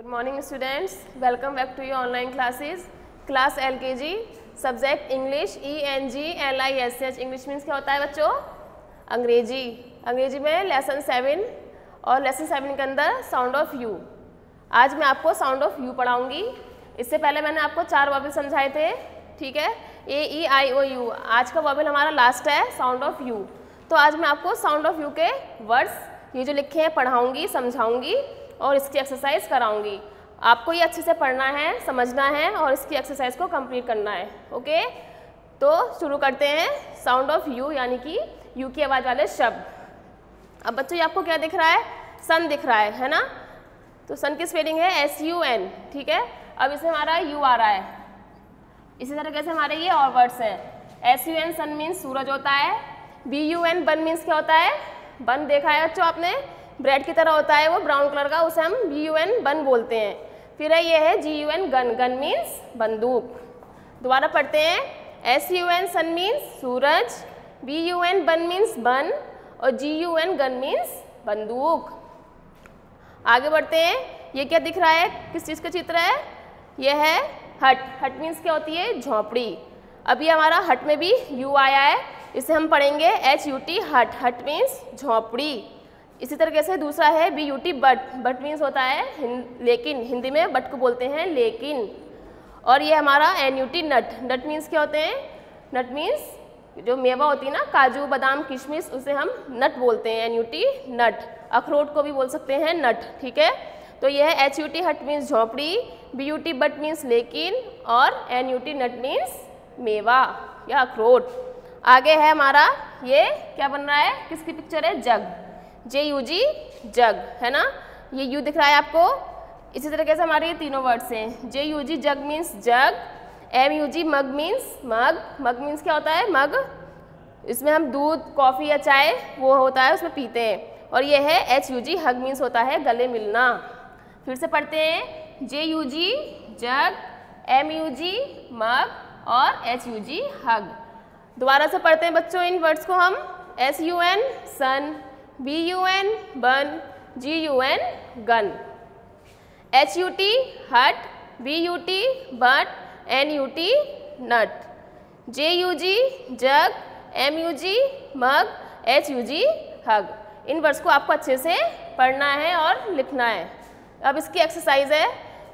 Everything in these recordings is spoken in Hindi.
Good morning students, welcome back to your online classes. Class LKG, subject English, ENGLISH। English means क्या होता है बच्चों? अंग्रेजी। अंग्रेजी में लेसन 7 और लेसन 7 के अंदर साउंड ऑफ यू। आज मैं आपको साउंड ऑफ यू पढ़ाऊंगी। इससे पहले मैंने आपको 4 वॉवेल समझाए थे, ठीक है, AEIOU। आज का वॉवेल हमारा लास्ट है, साउंड ऑफ यू। तो आज मैं आपको साउंड ऑफ यू के वर्ड्स ये जो लिखे हैं पढ़ाऊंगी, समझाऊंगी और इसकी एक्सरसाइज कराऊंगी। आपको ये अच्छे से पढ़ना है, समझना है और इसकी एक्सरसाइज को कंप्लीट करना है। ओके, तो शुरू करते हैं। साउंड ऑफ यू यानी कि यू की आवाज़ वाले शब्द। अब बच्चों ये आपको क्या दिख रहा है? सन दिख रहा है ना? तो सन की स्पेलिंग है SUN, ठीक है। अब इसमें हमारा यू आ रहा है। इसी तरीके से हमारे ये और वर्ड्स हैं। SUN सन मीन्स सूरज होता है। BUN बन मीन्स क्या होता है? बन देखा है बच्चों आपने, ब्रेड की तरह होता है वो, ब्राउन कलर का, उसे हम BUN बन बोलते हैं। फिर है ये है GUN गन, गन मीन्स बंदूक। दोबारा पढ़ते हैं। SUN सन मीन्स सूरज, BUN बन मीन्स बन और GUN गन मीन्स बंदूक। आगे बढ़ते हैं। ये क्या दिख रहा है? किस चीज़ का चित्र है? ये है हट। हट मीन्स क्या होती है? झोंपड़ी। अभी हमारा हट में भी यू आया है, इसे हम पढ़ेंगे HUT हट। हट मीन्स झोंपड़ी। इसी तरीके से दूसरा है BUT बट। बट मीन्स होता है लेकिन, हिंदी में बट को बोलते हैं लेकिन। और ये हमारा NUT नट। नट मीन्स क्या होते हैं? नट मीन्स जो मेवा होती है ना, काजू बादाम किशमिश, उसे हम नट बोलते हैं, NUT नट। अखरोट को भी बोल सकते हैं नट, ठीक है। तो ये है HUT हट मीन्स झोंपड़ी, BUT बट मीन्स लेकिन और NUT नट मीन्स मेवा या अखरोट। आगे है हमारा ये क्या बन रहा है? किसकी पिक्चर है? जग। JUG जग, है ना? ये यू दिख रहा है आपको। इसी तरीके से हमारे ये तीनों वर्ड्स हैं। JUG जग मीन्स जग, MUG मग मीन्स मग। मग मीन्स क्या होता है? मग। इसमें हम दूध, कॉफ़ी या चाय वो होता है उसमें पीते हैं। और ये है HUG हग मीन्स होता है गले मिलना। फिर से पढ़ते हैं। JUG जग, MUG मग और HUG हग। दोबारा से पढ़ते हैं बच्चों इन वर्ड्स को हम। SUN sun, BUN bun, GUN gun. HUT hut, BUT but, NUT nut. JUG jug, MUG mug, HUG hug. इन वर्ड्स को आपको अच्छे से पढ़ना है और लिखना है। अब इसकी एक्सरसाइज है,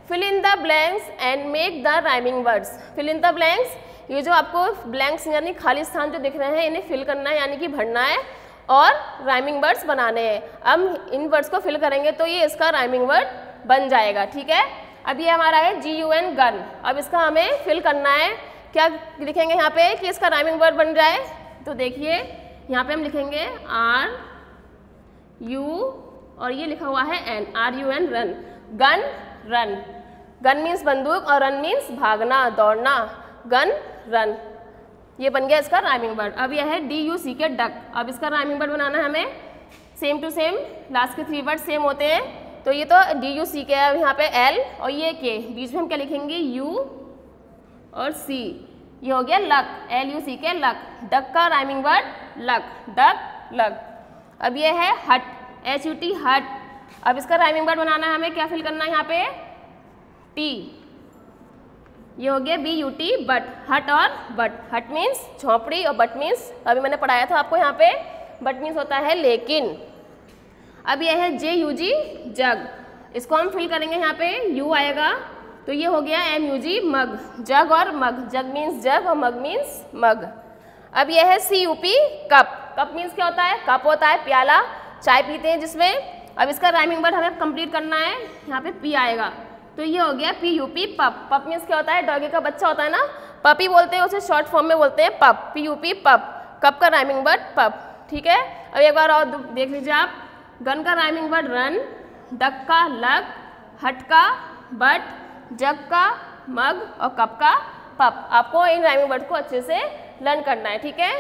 fill in the blanks and make the rhyming words. Fill in the blanks, ये जो आपको ब्लैंक्स यानी खाली स्थान जो दिख रहे हैं इन्हें फिल करना है, यानी कि भरना है और राइमिंग वर्ड्स बनाने हैं। अब इन वर्ड्स को फिल करेंगे तो ये इसका राइमिंग वर्ड बन जाएगा, ठीक है। अब ये हमारा है GUN गन। अब इसका हमें फिल करना है। क्या लिखेंगे यहाँ पे कि इसका राइमिंग वर्ड बन जाए? तो देखिए यहाँ पे हम लिखेंगे RU और ये लिखा हुआ है N, RUN run. Gun run. Gun means बंदूक और रन मीन्स भागना, दौड़ना। गन रन, ये बन गया इसका राइमिंग वर्ड। अब यह है DUC के डक। अब इसका राइमिंग वर्ड बनाना है हमें। सेम टू सेम, लास्ट के 3 वर्ड सेम होते हैं। तो ये तो DUC के है, यहाँ पे L और ये K, बीच में हम क्या लिखेंगे? U और C। ये हो गया लक, LUC के लक। डक का rhyming word luck, duck luck. अब ये है हट, HUT हट। अब इसका राइमिंग वर्ड बनाना है हमें। क्या फिल करना है यहाँ पे? T। ये हो गया BUT बट। हट और बट। हट मीन्स झोंपड़ी और बट मीन्स, अभी मैंने पढ़ाया था आपको यहाँ पे, बट मीन्स होता है लेकिन। अब ये है JUG जग। इसको हम फिल करेंगे, यहाँ पे U आएगा तो ये हो गया MUG मग। जग और मग। जग मीन्स जग और मग मीन्स मग। अब ये है CUP कप। कप मीन्स क्या होता है? कप होता है प्याला, चाय पीते हैं जिसमें। अब इसका राइमिंग वर्ड हमें कंप्लीट करना है। यहाँ पे P आएगा तो ये हो गया PUP पप। पप मीन्स क्या होता है? डॉगी का बच्चा होता है ना, पपी बोलते हैं उसे, शॉर्ट फॉर्म में बोलते हैं पप। PUP पप। कप का राइमिंग वर्ड पप, ठीक है। अब एक बार और देख लीजिए आप। गन का राइमिंग वर्ड रन, डक का लक, हट का बट, जग का मग और कप का पप। आपको इन राइमिंग वर्ड को अच्छे से लर्न करना है, ठीक है।